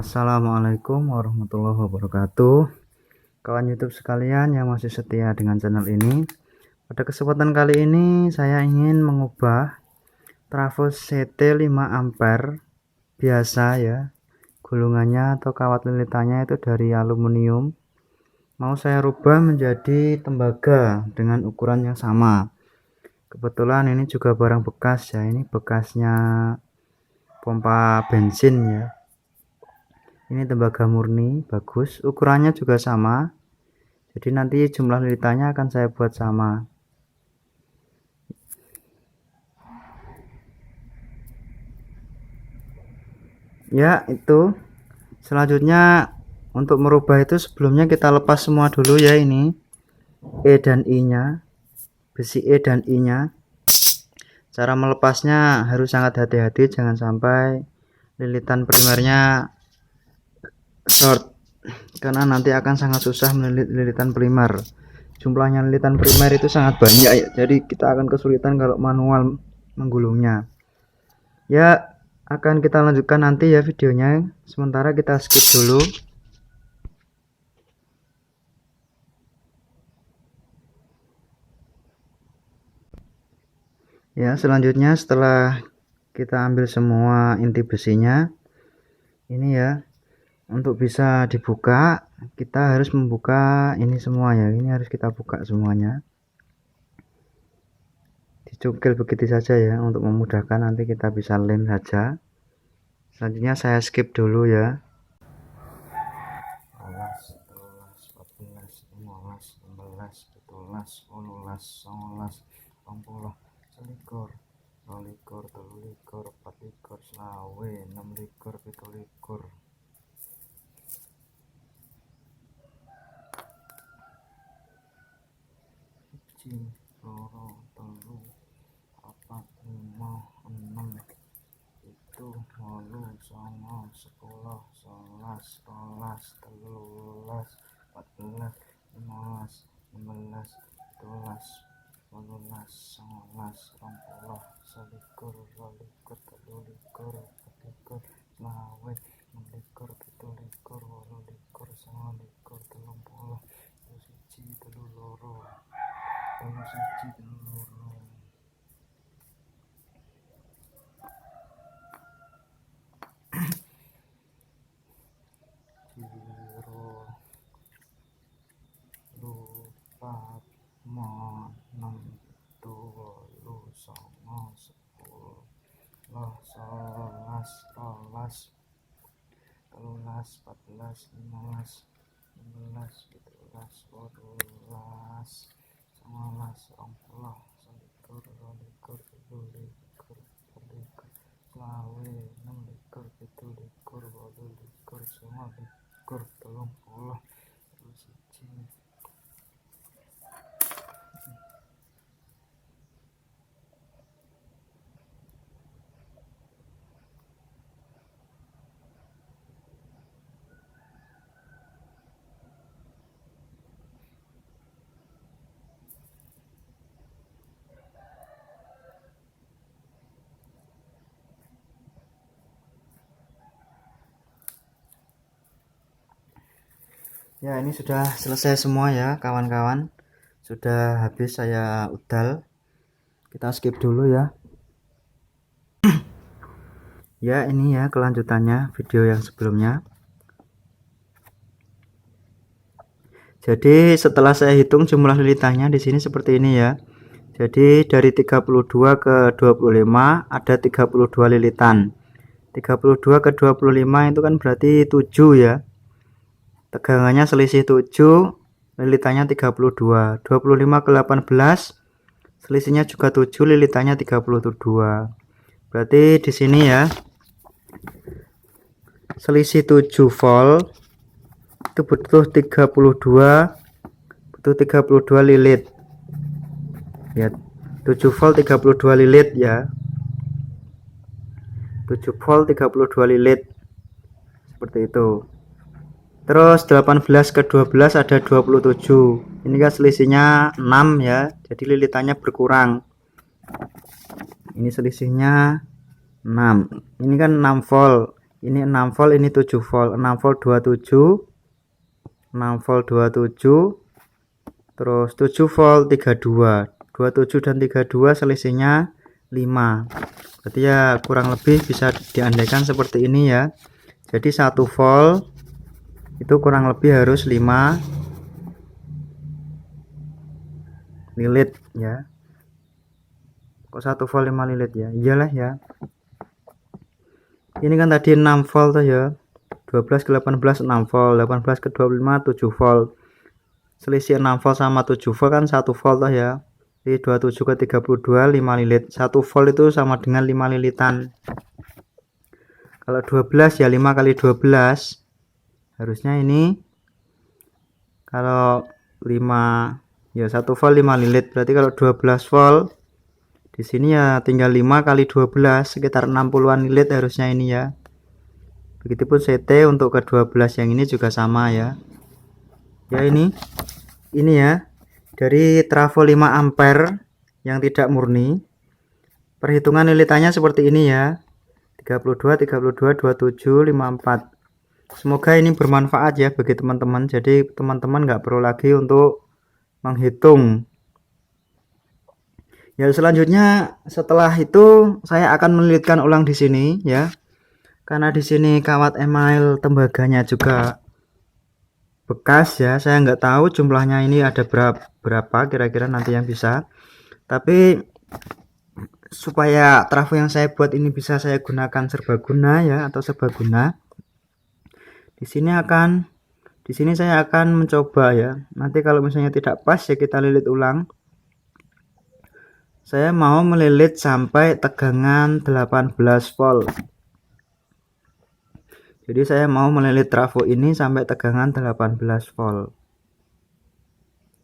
Assalamualaikum warahmatullahi wabarakatuh. Kawan YouTube sekalian yang masih setia dengan channel ini, pada kesempatan kali ini saya ingin mengubah trafo CT 5 ampere biasa ya, gulungannya atau kawat lilitannya itu dari aluminium, mau saya rubah menjadi tembaga dengan ukuran yang sama. Kebetulan ini juga barang bekas ya, ini bekasnya pompa bensin ya. Ini tembaga murni, bagus, ukurannya juga sama, jadi nanti jumlah lilitannya akan saya buat sama ya. Itu selanjutnya untuk merubah itu sebelumnya kita lepas semua dulu ya, ini E dan I nya, besi E dan I nya. Cara melepasnya harus sangat hati-hati, jangan sampai lilitan primernya short, karena nanti akan sangat susah melilit lilitan primer. Jumlahnya lilitan primer itu sangat banyak ya, jadi kita akan kesulitan kalau manual menggulungnya ya. Akan kita lanjutkan nanti ya videonya, sementara kita skip dulu ya. Selanjutnya setelah kita ambil semua inti besinya ini ya, untuk bisa dibuka kita harus membuka ini semua ya, ini harus kita buka semuanya, dicungkil begitu saja ya untuk memudahkan, nanti kita bisa lem saja. Selanjutnya saya skip dulu ya. 11, 12, 14, 15, 16, 17, 18, 19, 20, 21, 22, 23, 24, 25, 26, 27, 28, 29, ya. Ini sudah selesai semua ya kawan-kawan, sudah habis saya udal. Kita skip dulu ya. Ya, ini ya kelanjutannya video yang sebelumnya. Jadi setelah saya hitung jumlah lilitannya di sini seperti ini ya. Jadi dari 32 ke 25 ada 32 lilitan. 32 ke 25 itu kan berarti 7 ya. Tegangannya selisih 7, lilitannya 32. 25 ke 18 selisihnya juga 7, lilitannya 32. Berarti di sini ya selisih 7 volt itu butuh 32 lilit ya. 7 volt 32 lilit ya. 7 volt 32 lilit seperti itu. Terus 18 ke 12 ada 27. Ini kan selisihnya 6 ya, jadi lilitannya berkurang. Ini selisihnya 6. Ini kan 6 volt. Ini 6 volt, ini 7 volt. 6 volt 27, 6 volt 27, terus 7 volt 32. 27 dan 32 selisihnya 5. Berarti ya kurang lebih bisa diandaikan seperti ini ya. Jadi 1 volt itu kurang lebih harus 5 lilit ya. Kok 1 volt 5 lilit ya? Iyalah ya. Ini kan tadi 6 volt tuh ya. 12 ke 18 6 volt, 18 ke 25 7 volt. Selisih 6 volt sama 7 volt kan 1 volt tuh ya. Jadi 27 ke 32 5 lilit. 1 volt itu sama dengan 5 lilitan. Kalau 12 ya 5 kali 12. Harusnya ini kalau 5 ya 1 volt 5 lilit. Berarti kalau 12 volt di sini ya tinggal 5 kali 12 sekitar 60-an lilit harusnya ini ya. Begitupun CT untuk ke-12 yang ini juga sama ya. Ya ini ya. Dari trafo 5 ampere yang tidak murni. Perhitungan lilitannya seperti ini ya. 32, 32, 27, 54. Semoga ini bermanfaat ya bagi teman-teman. Jadi teman-teman nggak perlu lagi untuk menghitung. Ya selanjutnya setelah itu saya akan melilitkan ulang di sini ya. Karena di sini kawat email tembaganya juga bekas ya. Saya nggak tahu jumlahnya ini ada berapa kira-kira nanti yang bisa. Tapi supaya trafo yang saya buat ini bisa saya gunakan serbaguna ya atau serbaguna. Di sini saya akan mencoba ya. Nanti kalau misalnya tidak pas ya kita lilit ulang. Saya mau melilit sampai tegangan 18 volt. Jadi saya mau melilit trafo ini sampai tegangan 18 volt.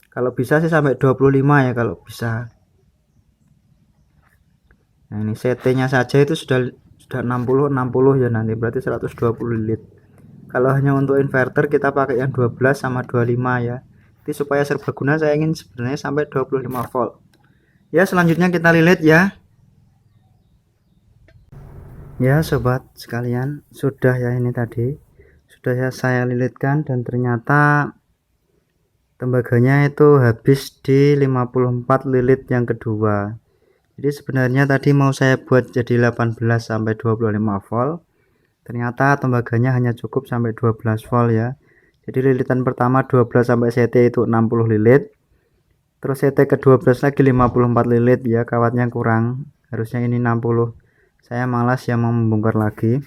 Kalau bisa sih sampai 25 ya kalau bisa. Nah ini CT-nya saja itu sudah 60 ya nanti berarti 120 lilit. Kalau hanya untuk inverter kita pakai yang 12 sama 25 ya. Jadi supaya serbaguna saya ingin sebenarnya sampai 25 volt. Ya selanjutnya kita lilit ya. Ya sobat sekalian, sudah ya ini tadi sudah ya saya lilitkan dan ternyata tembaganya itu habis di 54 lilit yang kedua. Jadi sebenarnya tadi mau saya buat jadi 18 sampai 25 volt. Ternyata tembaganya hanya cukup sampai 12 volt ya. Jadi lilitan pertama 12 sampai CT itu 60 lilit. Terus CT ke-12 lagi 54 lilit ya, kawatnya kurang. Harusnya ini 60. Saya malas ya mau membongkar lagi.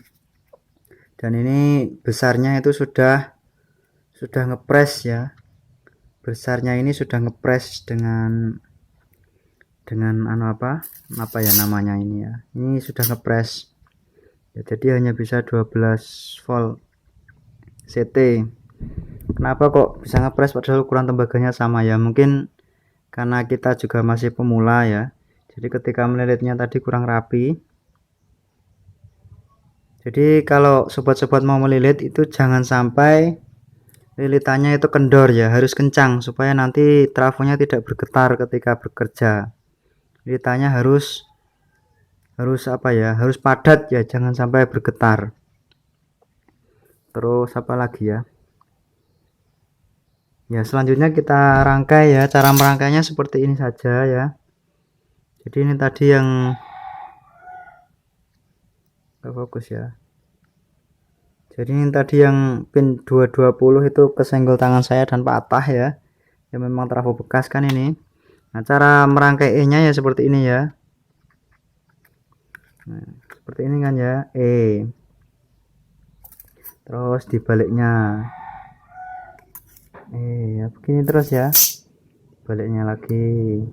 Dan ini besarnya itu sudah ngepres ya. Besarnya ini sudah ngepres dengan apa ya namanya ini ya. Ini sudah ngepres. Ya, jadi hanya bisa 12 volt CT. Kenapa kok bisa ngepres padahal ukuran tembaganya sama ya? Mungkin karena kita juga masih pemula ya. Jadi ketika melilitnya tadi kurang rapi. Jadi kalau sobat-sobat mau melilit itu jangan sampai lilitannya itu kendor ya, harus kencang supaya nanti trafonya tidak bergetar ketika bekerja. Lilitannya harus apa ya, harus padat ya, jangan sampai bergetar. Terus apa lagi ya? Ya selanjutnya kita rangkai ya. Cara merangkainya seperti ini saja ya. Jadi ini tadi yang nggak fokus ya. Jadi ini tadi yang pin 220 itu kesenggol tangan saya dan patah ya. Ya memang trafo bekas kan ini. Nah cara merangkainya ya seperti ini ya. Nah, seperti ini kan ya. Terus dibaliknya. Ya begini terus ya, baliknya lagi.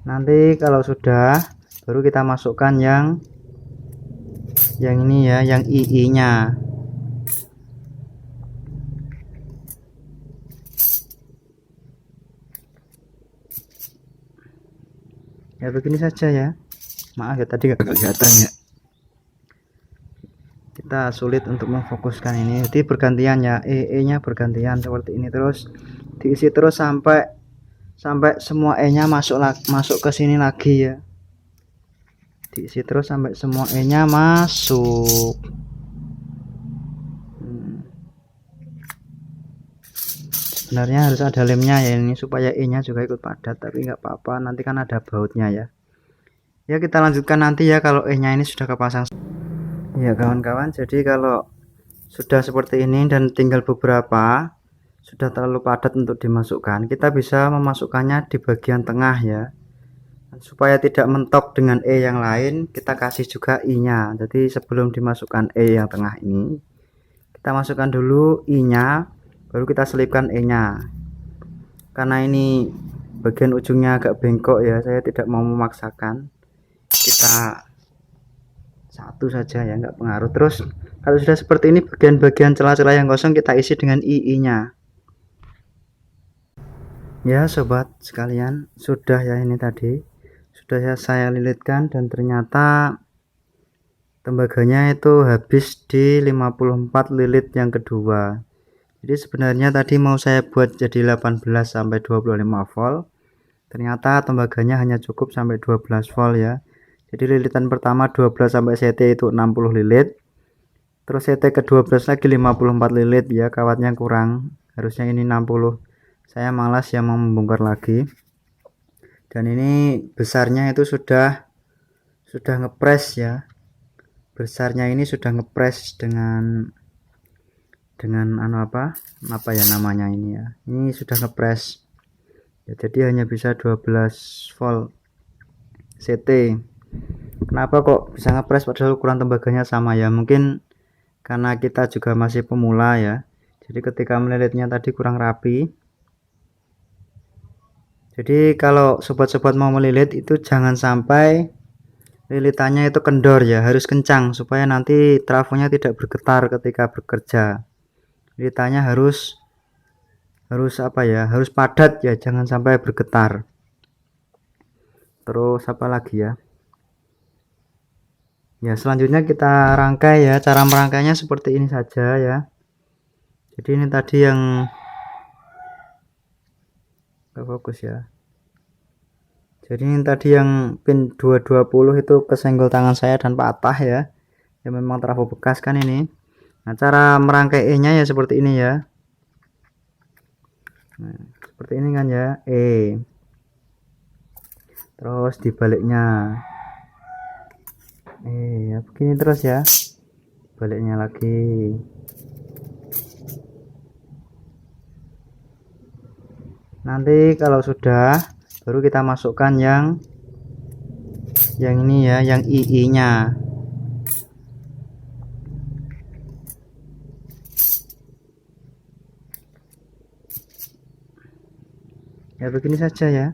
Nanti kalau sudah baru kita masukkan yang ini ya, yang II nya. Ya begini saja ya, maaf ya tadi gak kelihatan ya, kita sulit untuk memfokuskan ini. Jadi bergantian ya, nya bergantian seperti ini, terus diisi terus sampai semua E nya masuk ke sini lagi ya. diisi terus sampai semua E nya masuk. Sebenarnya harus ada lemnya ya ini supaya E nya juga ikut padat, tapi nggak apa-apa, nanti kan ada bautnya ya. Ya kita lanjutkan nanti ya kalau E nya ini sudah kepasang ya kawan-kawan. Jadi kalau sudah seperti ini dan tinggal beberapa sudah terlalu padat untuk dimasukkan, kita bisa memasukkannya di bagian tengah ya, supaya tidak mentok dengan E yang lain. Kita kasih juga I nya. Jadi sebelum dimasukkan E yang tengah ini, kita masukkan dulu I nya, baru kita selipkan E nya. Karena ini bagian ujungnya agak bengkok ya, saya tidak mau memaksakan, kita satu saja ya, nggak pengaruh. Terus kalau sudah seperti ini, bagian-bagian celah-celah yang kosong kita isi dengan I nya ya sobat sekalian. Sudah ya, ini tadi sudah saya lilitkan dan ternyata tembaganya itu habis di 54 lilit yang kedua. Jadi sebenarnya tadi mau saya buat jadi 18 sampai 25 volt, ternyata tembaganya hanya cukup sampai 12 volt ya. Jadi lilitan pertama 12 sampai CT itu 60 lilit, terus CT ke 12 lagi 54 lilit ya, kawatnya kurang, harusnya ini 60. Saya malas ya mau membongkar lagi. Dan ini besarnya itu sudah ngepres ya, besarnya ini sudah ngepres dengan apa ya namanya ini ya, ini sudah ngepres ya, jadi hanya bisa 12 volt CT. Kenapa kok bisa ngepres padahal ukuran tembaganya sama ya? Mungkin karena kita juga masih pemula ya, jadi ketika melilitnya tadi kurang rapi. Jadi kalau sobat-sobat mau melilit itu jangan sampai lilitannya itu kendor ya, harus kencang supaya nanti trafonya tidak bergetar ketika bekerja. Lilitannya harus apa ya, harus padat ya, jangan sampai bergetar. Terus apa lagi ya, selanjutnya kita rangkai ya. Cara merangkainya seperti ini saja ya. Jadi ini tadi yang nggak fokus ya, jadi ini tadi yang pin 220 itu kesenggol tangan saya dan patah ya, memang trafo bekas kan ini. Nah, cara merangkai E nya ya seperti ini ya. Nah, seperti ini kan ya, E. Terus dibaliknya ya begini terus ya, baliknya lagi. Nanti kalau sudah, baru kita masukkan yang ini ya, yang II nya. Ya begini saja ya,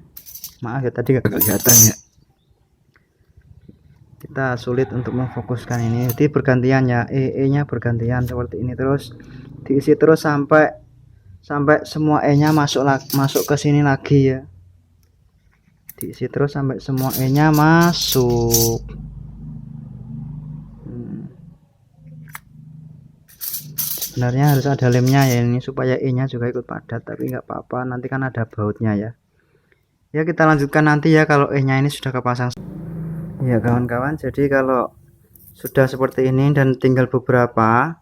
maaf ya tadi gak kelihatan ya, kita sulit untuk memfokuskan ini. Jadi bergantian ya, E nya bergantian seperti ini, terus diisi terus sampai semua E nya masuk ke sini lagi ya, diisi terus sampai semua E nya masuk. Sebenarnya harus ada lemnya ya ini supaya E nya juga ikut padat, tapi nggak apa-apa, nanti kan ada bautnya ya. Ya kita lanjutkan nanti ya kalau E nya ini sudah kepasang ya kawan-kawan. Jadi kalau sudah seperti ini dan tinggal beberapa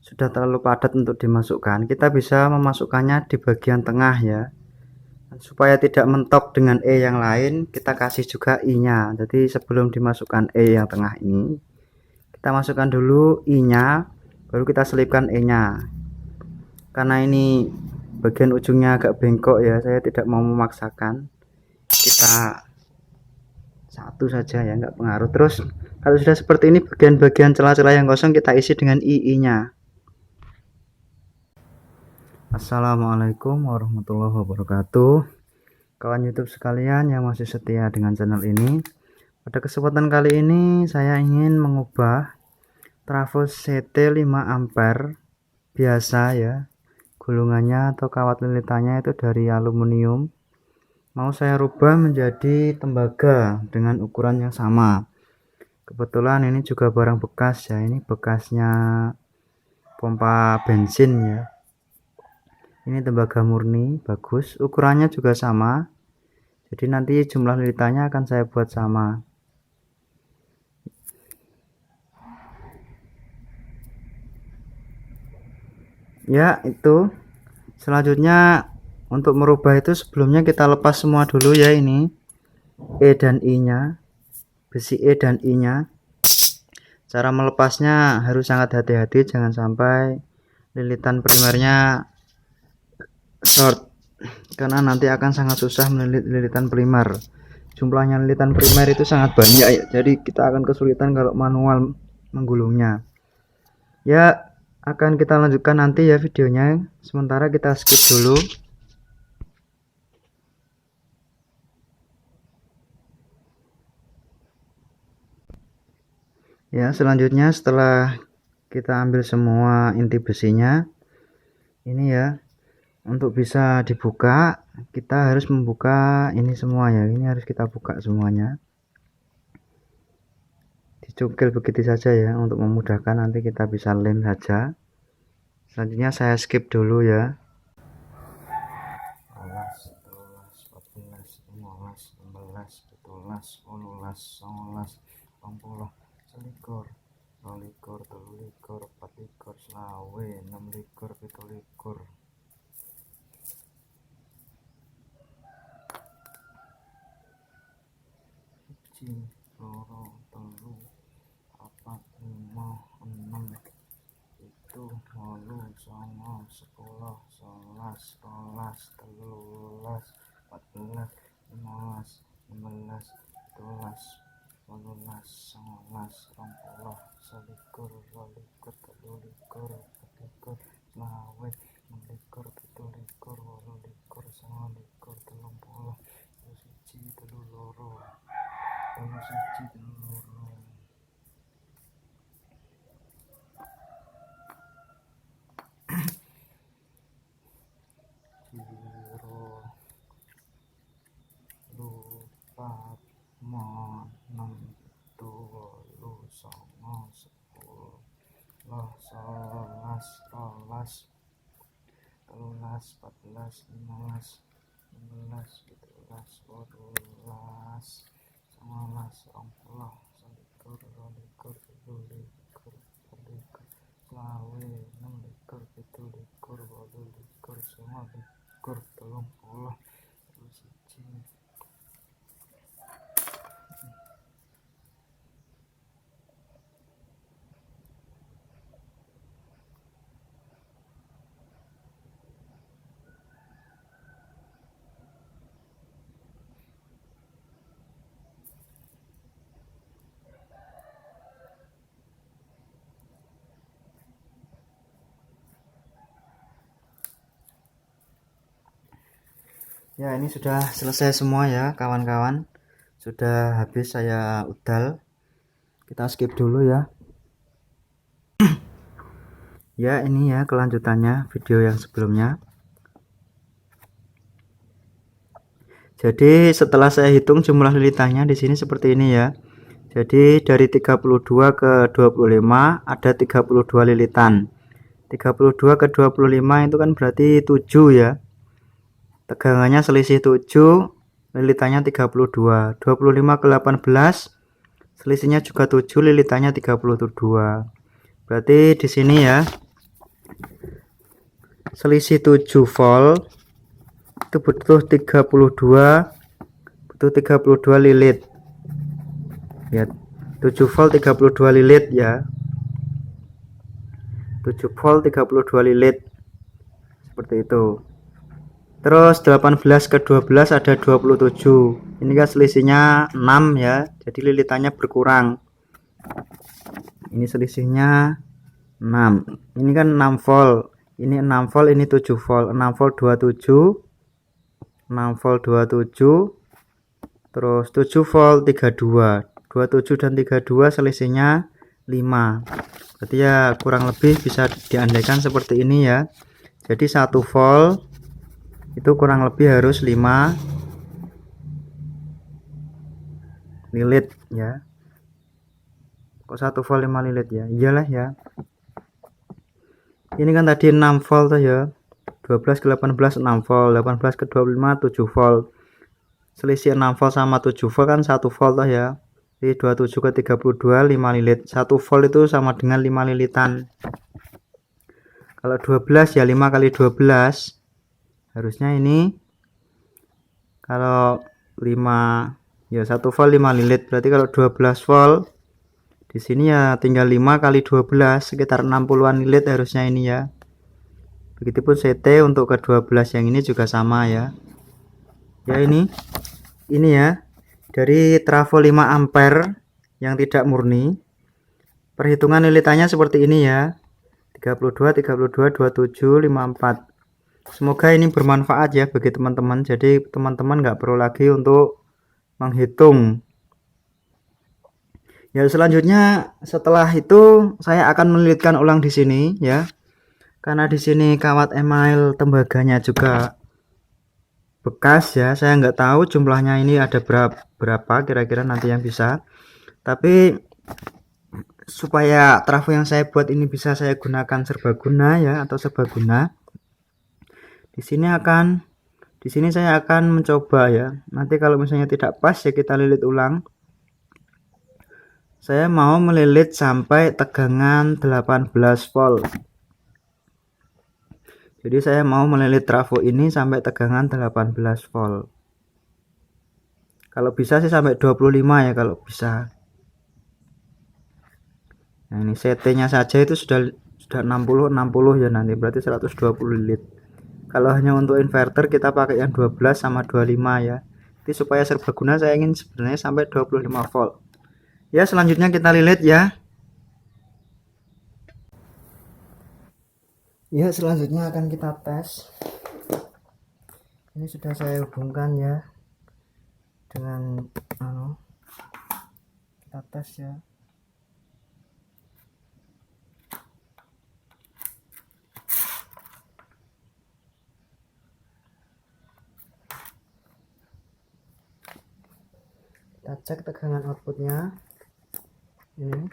sudah terlalu padat untuk dimasukkan, kita bisa memasukkannya di bagian tengah ya, supaya tidak mentok dengan E yang lain. Kita kasih juga I nya. Jadi sebelum dimasukkan E yang tengah ini, kita masukkan dulu I nya, baru kita selipkan E nya. Karena ini bagian ujungnya agak bengkok ya, saya tidak mau memaksakan, kita satu saja ya, nggak pengaruh. Terus kalau sudah seperti ini, bagian-bagian celah-celah yang kosong kita isi dengan II nya. Assalamualaikum warahmatullahi wabarakatuh, kawan YouTube sekalian yang masih setia dengan channel ini. Pada kesempatan kali ini saya ingin mengubah trafo CT 5 ampere biasa ya, gulungannya atau kawat lilitannya itu dari aluminium, mau saya rubah menjadi tembaga dengan ukuran yang sama. Kebetulan ini juga barang bekas ya, ini bekasnya pompa bensin ya. Ini tembaga murni, bagus, ukurannya juga sama, jadi nanti jumlah lilitannya akan saya buat sama. Ya, itu selanjutnya untuk merubah itu sebelumnya kita lepas semua dulu ya, ini E dan I nya, besi E dan I nya. Cara melepasnya harus sangat hati-hati, jangan sampai lilitan primernya short, karena nanti akan sangat susah melilit lilitan primer. Jumlahnya lilitan primer itu sangat banyak, jadi kita akan kesulitan kalau manual menggulungnya. Ya, akan kita lanjutkan nanti ya videonya, sementara kita skip dulu. Ya, selanjutnya setelah kita ambil semua inti besinya, ini ya, untuk bisa dibuka kita harus membuka ini semua ya, ini harus kita buka semuanya, dicukil begitu saja ya, untuk memudahkan nanti kita bisa lem saja. Selanjutnya saya skip dulu ya. 11, 12, 14, 15, 16, 17, 18, 19, 20, 21, 22, 23, 24, 25, 26, 27, 1, 2, 3, 4, 5, 6, 7, 8, 9, 10, 11, 12, 13, 14, 15, 16, 17, 18, 19, 20, 21, 22, 23, 24, 25, 26, 27, 28, 29, 30, 31, 32, 33, lupa enam tujuh songo sepuluh sebelas rolas telulas 14 15 16 17 18 19 20 21 22 23 24 25 26 27 28 29 30 Ya, ini sudah selesai semua ya kawan-kawan, sudah habis saya udal. Kita skip dulu ya. Ya, ini ya kelanjutannya video yang sebelumnya. Jadi setelah saya hitung jumlah lilitannya di sini seperti ini ya. Jadi dari 32 ke 25 ada 32 lilitan. 32 ke 25 itu kan berarti 7 ya. Tegangannya selisih 7, lilitannya 32. 25 ke 18, selisihnya juga 7, lilitannya 32. Berarti di sini ya, selisih 7 volt itu butuh 32 lilit. Ya, 7 volt 32 lilit ya. 7 volt 32 lilit. Seperti itu. Terus 18 ke 12 ada 27. Ini kan selisihnya 6 ya. Jadi lilitannya berkurang. Ini selisihnya 6. Ini kan 6 volt. Ini 6 volt, ini 7 volt. 6 volt 27. 6 volt 27. Terus 7 volt 32. 27 dan 32 selisihnya 5. Berarti ya kurang lebih bisa diandaikan seperti ini ya. Jadi 1 volt itu kurang lebih harus 5 lilit ya. Kok 1 volt 5 lilit ya? Iyalah ya. Ini kan tadi 6 volt tuh ya. 12 ke 18 6 volt, 18 ke 25 7 volt. Selisih 6 volt sama 7 volt kan 1 volt tuh ya. Jadi 27 ke 32 5 lilit. 1 volt itu sama dengan 5 lilitan. Kalau 12 ya 5 kali 12. Harusnya ini kalau 5 ya 1 volt 5 lilit. Berarti kalau 12 volt di sini ya tinggal 5 kali 12 sekitar 60-an lilit harusnya ini ya. Begitupun CT untuk ke 12 yang ini juga sama ya. Ya ini ya. Dari trafo 5 ampere yang tidak murni. Perhitungan lilitannya seperti ini ya. 32, 32, 27, 54. Semoga ini bermanfaat ya bagi teman-teman. Jadi teman-teman nggak perlu lagi untuk menghitung. Ya selanjutnya setelah itu saya akan melilitkan ulang di sini ya. Karena di sini kawat email tembaganya juga bekas ya. Saya nggak tahu jumlahnya ini ada berapa kira-kira nanti yang bisa. Tapi supaya trafo yang saya buat ini bisa saya gunakan serbaguna ya atau serbaguna. Di sini saya akan mencoba ya. Nanti kalau misalnya tidak pas ya kita lilit ulang. Saya mau melilit sampai tegangan 18 volt. Jadi saya mau melilit trafo ini sampai tegangan 18 volt. Kalau bisa sih sampai 25 ya kalau bisa. Nah, ini CT-nya saja itu sudah 60 ya nanti berarti 120 lilit. Kalau hanya untuk inverter kita pakai yang 12 sama 25 ya. Jadi supaya serbaguna saya ingin sebenarnya sampai 25 volt. Ya selanjutnya kita lilit ya. Ya selanjutnya akan kita tes. Ini sudah saya hubungkan ya dengan kita tes ya. Kita cek tegangan outputnya ini,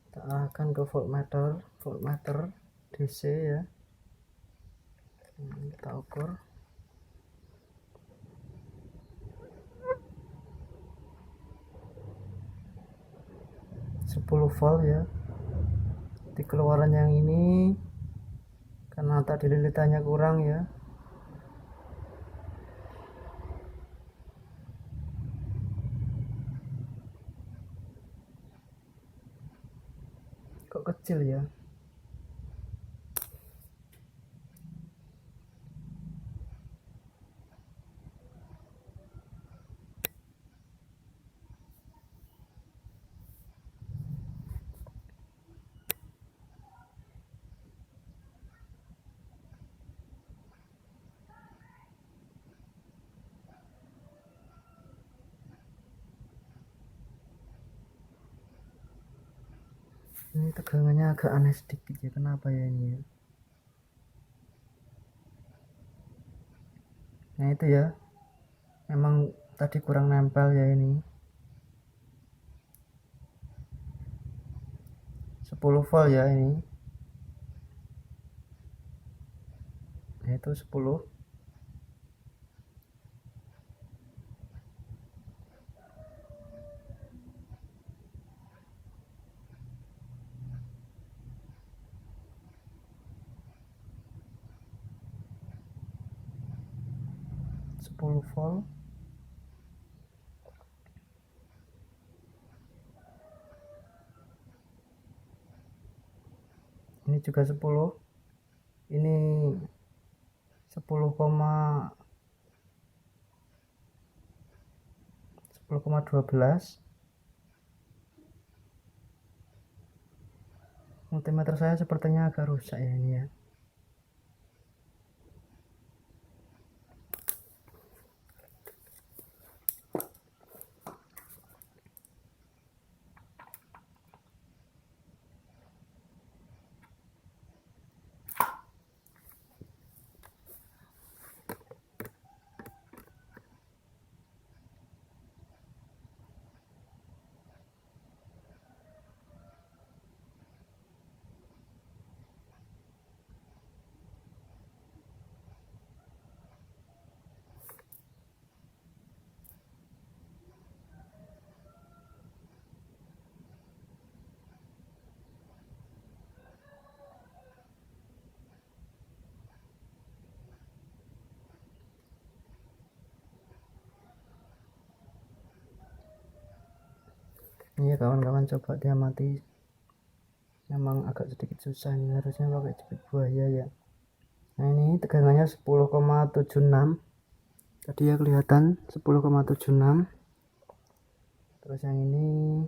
kita arahkan ke voltmeter DC ya. Ini kita ukur 10 volt ya. Di keluaran yang ini karena tadi lilitannya kurang ya. Kok kecil ya. Ini tegangannya agak aneh sedikit ya, kenapa ya ini ya. Nah itu ya, memang tadi kurang nempel ya ini. 10 volt ya ini. Nah itu 10. Volt. Ini juga 10. Ini 10,12. Multimeter saya sepertinya agak rusak ya ini ya. ya kawan-kawan, coba diamati. Memang agak sedikit susah ini, harusnya pakai jepit buaya ya. Nah ini tegangannya 10,76 tadi ya, kelihatan 10,76. Terus yang ini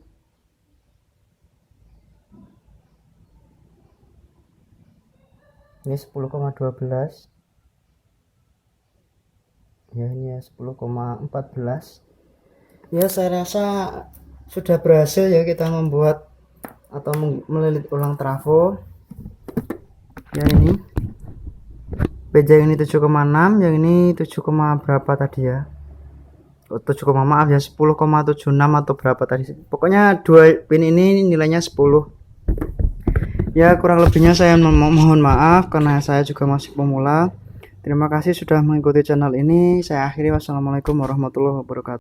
ini 10,12 ya, ini ya 10,14 ya. Saya rasa sudah berhasil ya kita membuat atau melilit ulang trafo ya. Ini beja ini 7,6, yang ini 7, berapa tadi ya, 7, maaf ya, 10,76 atau berapa tadi, pokoknya dua pin ini nilainya 10 ya. Kurang lebihnya saya mohon maaf karena saya juga masih pemula. Terima kasih sudah mengikuti channel ini. Saya akhiri, wassalamualaikum warahmatullahi wabarakatuh.